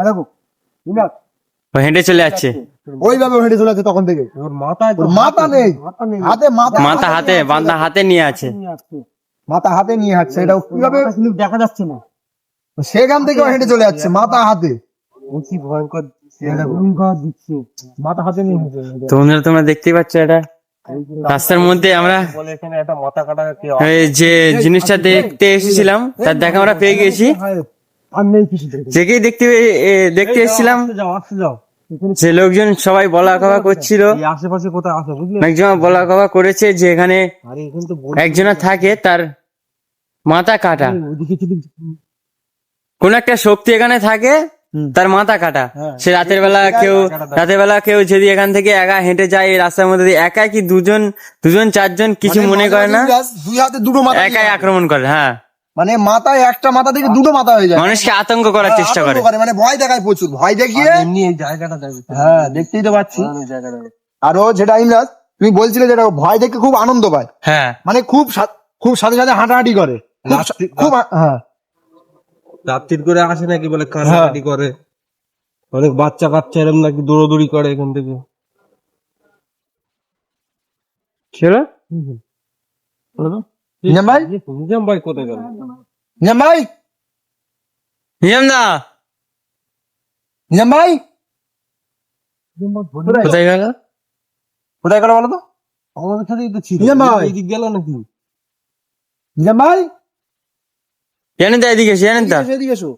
দেখো ও হেঁটে চলে যাচ্ছে, ওইভাবে হেঁটে চলে যাচ্ছে তখন থেকে। ওর মাথা নেই, হাতে মাথা হাতে বাঁধা হাতে নিয়ে আছে। মাথা হাতে নিয়ে যাচ্ছে, এটা কিভাবে দেখা যাচ্ছে না। সেখান থেকে হেঁটে চলে যাচ্ছে মাথা হাতে। কি ভয়ঙ্কর দিচ্ছে, মাথা হাতে নিয়ে হেঁটে তো বন্ধুরা তোমরা দেখতেই পাচ্ছ, এটা রাস্তার মধ্যে আমরা বলে এখানে একটা মাথা কাটা এই যে জিনিসটা দেখতে এসেছিলাম তার দেখা আমরা পেয়ে গেছি। আর নেই কিছু। যেকেই দেখতে এসেছিলাম আসতে যাও যে লোকজন সবাই বলা কওয়া করছিল, এই আশেপাশে কোথায় আছে বুঝলে? একজন বলা কওয়া করেছে যে এখানে আরে এখানে তো একজনা থাকে তার মাথা কাটা, কোন একটা শক্তি এখানে থাকে তার মাথা কাটা। সে রাতের বেলা কেউ যদি এখান থেকে একা হেঁটে যায় এই রাস্তার মধ্যে দিয়ে, একা কি দুজন চারজন কিছু মনে করে না, দুই হাতে দুটো মাথা একাই আক্রমণ করে। হ্যাঁ, মানে মাথায় একটা মাথা থেকে দুটো মাথা হয়ে যায়, মানুষকে আতঙ্ক করার চেষ্টা করে। মানে ভয় দেখায় প্রচুর, ভয় দেখিয়ে। এমনি এই জায়গাটা দেখো, হ্যাঁ দেখতেই তো পাচ্ছি। জায়গাটা আরো যেটা ইমরাজ তুমি বলছিলে, যেটা ভয় দেখে খুব আনন্দ পায়, হ্যাঁ, মানে খুব সাথে সাথে হাঁটাহাঁটি করে, খুব হ্যাঁ। রাত্রির করে আসে নাকি বলে কান্নাকাটি করে, অনেক বাচ্চা কাচ্চা এরকম নাকি দৌড়াদৌড়ি করে এখান থেকে। ছিল নিজাম ভাই, নিজাম ভাই কোথায় গেল? নিজাম ভাই, নিজাম দা নিজাম ভাই কোথায় গেল? কোথায় গেল বলো তো? আমাদের সাথেই তো ছিল, নিজাম ভাই, এইদিক গেল নাকি? নিজাম ভাই জানেন দা এদিকে এসে, জানেন দা এদিকে এসো।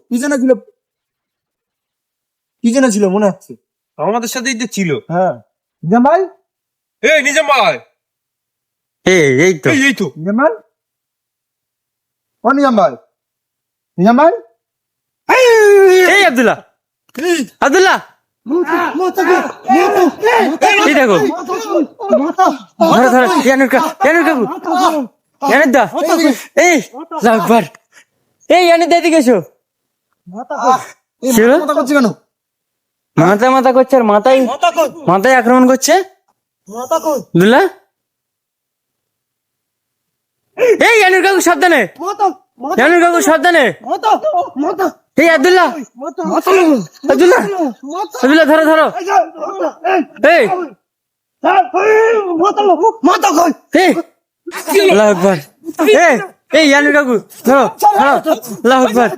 কি যেন ছিল মনে হচ্ছে। আমাদের সাথেই তো ছিল। হ্যাঁ নিজাম ভাই, এই নিজাম ভাই, এই তো এই তো নিজাম ভাই, ও নিজাম ভাই, নিজাম ভাই, এই আব্দুল্লাহ এই দেখো, ধরো জানুর কাকু, জানেন দা এই লাকবার, এই জানেন দা এদিকে এসো। ছিল? মাথা করছে কেন? মাথা করছে, আর মাথায় আক্রমণ করছে। আব্দুল্লাহ, এই জানুর কাকু সাবধানে, জানুর কাকু সাবধানে, এই আব্দুল্লাহ ধরো এই আল্লাহু আকবার, এই জানুর কাকু ধরো, আল্লাহু আকবার,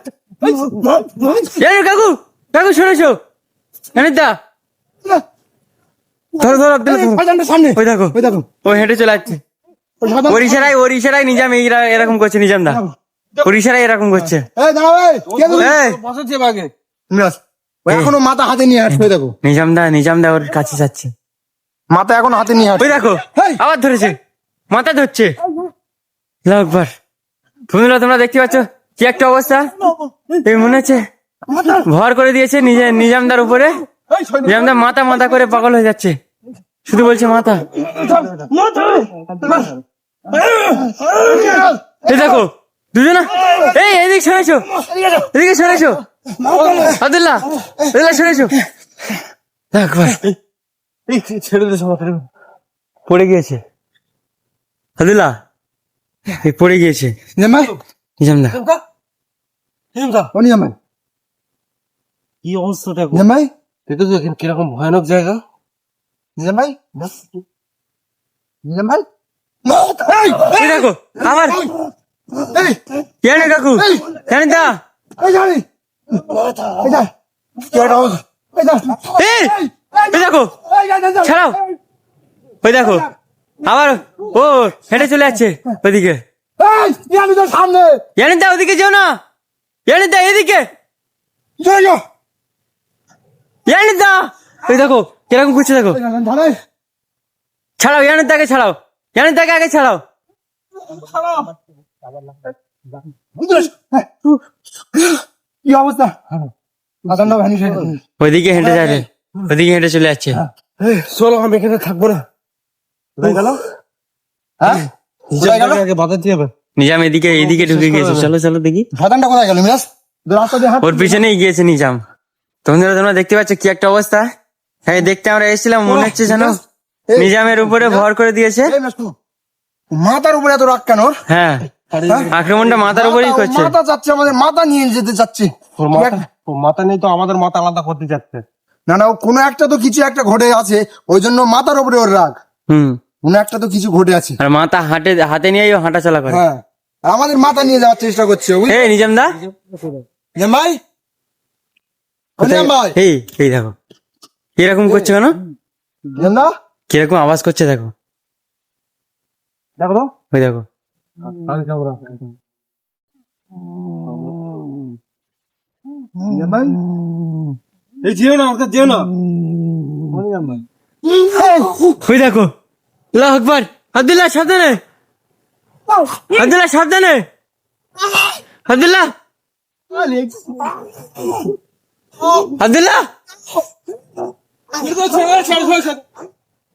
জানুর কাকু শুনেছো? জানিস দা ধরো আব্দুল্লাহ, সামনে ওই দেখো ওই দেখো, ও হেঁটে চলে যাচ্ছে। ওর ইশারায় নিজাম এরকম করছে, নিজাম দা ওর ইশারায় এরকম করছে। এই দাঁড়াও, এই কে তুমি? এই বসাচ্ছে বাগে। ইমরাজ, ও এখনো মাথা হাতে নিয়ে আসবে, দেখো নিজাম দা ওর কাছে যাচ্ছে, মাথা এখনো হাতে নিয়ে আসবে। ওই দেখো আবার ধরেছে, মাথা ধরছে। আল্লাহু আকবার। বন্ধুরা তোমরা দেখতে পাচ্ছ কি একটা অবস্থা, এই মনে হচ্ছে ভর করে দিয়েছে নিজামদার উপরে। নিজামদার মাথা করে পাগল হয়ে যাচ্ছে, শুধু বলছে মাথা। এই দেখো দুজনা, এই এদিকে সরেছো, আব্দুল্লাহ সরেছো। একবার ছেড়ে দে সমাজ, পড়ে গিয়েছে আব্দুল্লাহ, এই পড়ে গিয়েছে নিজাম ভাই, নিজামদা। ও নিজাম ভাই, কি অবস্থাটা? নিজাম ভাই, দেখো তো এখানে কিরকম ভয়ানক জায়গা। নিজাম ভাই, নিজাম ভাই, এই দেখো আবার জানি কাকু, জানি দা, এই জানি, এই যা, এই যা, এই দেখো ছাড়াও, ওই দেখো আবার ও হেঁটে চলে যাচ্ছে ওইদিকে। এই আমি তো সামনে, জানি দা ওদিকে যেও না, জানি দা এদিকে, চলে যাও। জানি দা ওই দেখো কিরকম করছে, দেখো ধরে ছাড়াও, জানি দাকে ছাড়াও, জানি দাকে আগে ছাড়াও। কি অবস্থা? মাথাটা ভ্যানিশ হয়ে গেছে। ওইদিকে হেঁটে চলে যাচ্ছে। চলো আমি এখানে থাকবো না। কোথায় গেল? হ্যাঁ কোথায় গেল? আগে বাজাতে হবে। নিজাম এদিকে ঢুকে গিয়েছে, চলো দেখি শয়তানটা কোথায় গেল? মিরাজ রাস্তা দিয়ে হাঁট। ওর পিছনেই গিয়েছে নিজাম। তোমরা দেখতে পাচ্ছ কি একটা অবস্থা। হ্যাঁ দেখতে আমরা এসেছিলাম, মনে হচ্ছে যেন নিজামের উপরে ভর করে দিয়েছে। এই মিরাজ, মাথার উপরে এত রাগ কেন ওর? হ্যাঁ আক্রমণটা মাথার উপরেই করছে। মাথা যাচ্ছে, আমাদের মাথা নিয়ে যেতে চাচ্ছে। ওর মাথা নেই তো আমাদের মাথা আলাদা করতে চাচ্ছে। না না, ও কোনো একটা তো কিছু একটা ঘটে আছে, ওই জন্য মাথার উপরে ওর রাগ। হুম। কোনো একটা তো কিছু ঘটে আছে। আর মাথা হাতে নিয়েই ও হাঁটা চলা করে। হ্যাঁ, আর আমাদের মাথা নিয়ে যাওয়ার চেষ্টা করছে। এই নিজাম দা, নিজাম ভাই, ও নিজাম ভাই, এই দেখো কিরকম করছে, কেন নিজাম দা, কিরকম আওয়াজ করছে দেখো, দেখো তো, ওই দেখো। নিজাম ভাই, এই যেও না, ওটা যেও না। ও নিজাম ভাই, ওই দেখো, আল্লাহু আকবার। আব্দুল্লাহ সাবধানে, আব্দুল্লাহ সাবধানে, আব্দুল্লাহ, আব্দুল্লাহ,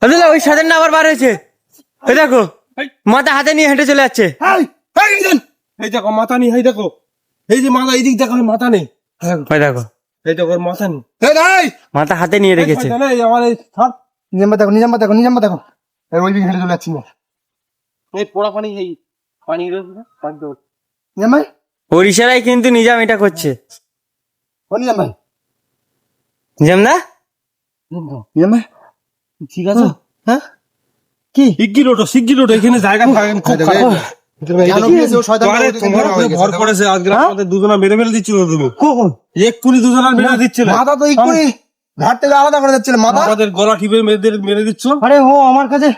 আব্দুল্লাহ, ওই সাধন আবার বার হয়েছে। ওই দেখো, মাথা হাতে নিয়ে হেঁটে চলে যাচ্ছে। এই, এই নিজাম, এই দেখো মাথা নেই, এই দেখো, এই যে মাথা, এই দিক দেখো মাথা নেই, ওই দেখো, এই দেখো ওর মাথা নেই। এই ভাই, মাথা হাতে নিয়ে রেখেছে। এই আমার এই ছাদ, নিজাম ভাই দেখো, নিজাম ভাই দেখো, নিজাম ভাই দেখো, এই ওই দিকে হেঁটে চলে যাচ্ছি না। এই পোড়া পানি, এই পানি রয়েছে না, পানি তো নিজাম ভাই, ওর ইশারায় কিন্তু নিজাম এটা করছে। ও নিজাম ভাই, নিজাম দা, নিজাম ভাই, ঠিক আছে। হ্যাঁ, শিগগির ওঠো, এখানে জায়গা থাকেন খুব খারাপ। কেন গিয়েছে ও শয়তান? আরে তোমার উপরে ভর করেছে, আজকে আমাদের দুজনা মেরে ফেলে দিচ্ছিল তুমি। এক্ষুনি দুজনা মেরে দিচ্ছিলে। মাথা তো এক্ষুনি ঘাট থেকে আলাদা করে যাচ্ছিল মাথা। আমাদের গলা টিপে মেরে দিচ্ছ। আরে ও আমার কাছে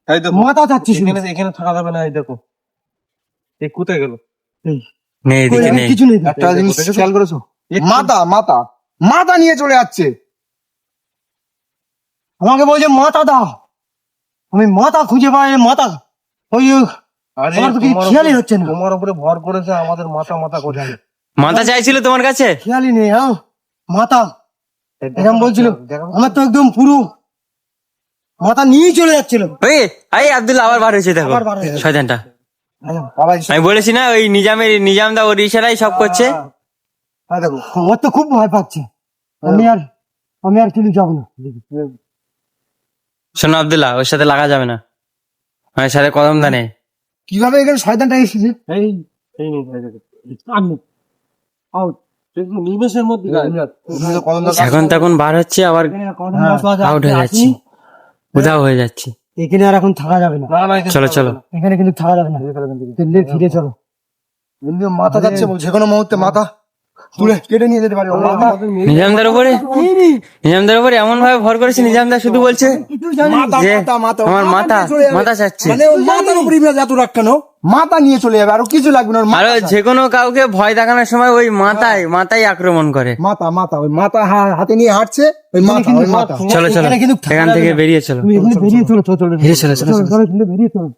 এই দেখো মাথা চাচ্ছিস, এখানে থাকা যাবে না। এই দেখো এই কোথায় গেল? নেই এদিকে নেই। কিছু নেই। একটা জিনিস খেয়াল করেছো? মাথা মাথা মাথা নিয়ে চলে যাচ্ছে। আমাকে বলছে মাথা দাও, আমি মাথা খুঁজে পাই, মাথা ওই আরে আমার তো কিছু খেয়ালই হচ্ছে না। তোমার উপরে ভর করেছে, আমাদের মাথা কোথায়? মাথা চাইছিল তোমার কাছে। খেয়ালই নেই। হ্যাঁ, মাথা এরকম বলছিল, আমার তো একদম পুরো মাথা নিয়েই চলে যাচ্ছিল। এই আব্দুল্লাহ আবার বার হয়েছে, দেখো আবার বার হয়েছে। শয়তানটা। বাবা, আমি বলেছি না, ওই নিজাম দা ওর ইশারায় সব করছে। হ্যাঁ দেখো, আমার তো খুব ভয় পাচ্ছে। আমি আর কিন্তু যাবো না। শোনো আব্দুল্লাহ, ওর সাথে লাগা যাবে না, আমার সাথে কদম দা নেই। কিভাবে এখানে শয়তানটা এসেছে? এই এই নেই, এই দেখো। আমি আউট, নিমেষের মধ্যে এখন তখন বার হচ্ছে, আবার আউট হয়ে যাচ্ছে, উধাও হয়ে যাচ্ছে। এখানে আর এখন থাকা যাবে না। চলো চলো, এখানে কিন্তু থাকা যাবে না। ফিরে চলো। মাথা যাচ্ছে, যে কোনো মুহূর্তে মাথা তুলে কেটে নিয়ে যেতে পারে। নিজামদার উপরে এমন ভাবে ভর করেছে, নিজামদার শুধু বলছে যে আমার মাথা চাচ্ছে। মানে ওর মাথার উপরে এত রাগ কেন? মাথা নিয়ে চলে যাবে, আরো কিছু লাগবে না। ওর আরো যে কোনো কাউকে ভয় দেখানোর সময় ওই মাথায় আক্রমণ করে। মাথা ওই মাথা হাতে নিয়ে হাঁটছে, ওই মাথা। চলো চলো, এখান থেকে বেরিয়ে চলো, বেরিয়ে চলো, বেরিয়ে চলো। বেরিয়ে চলো।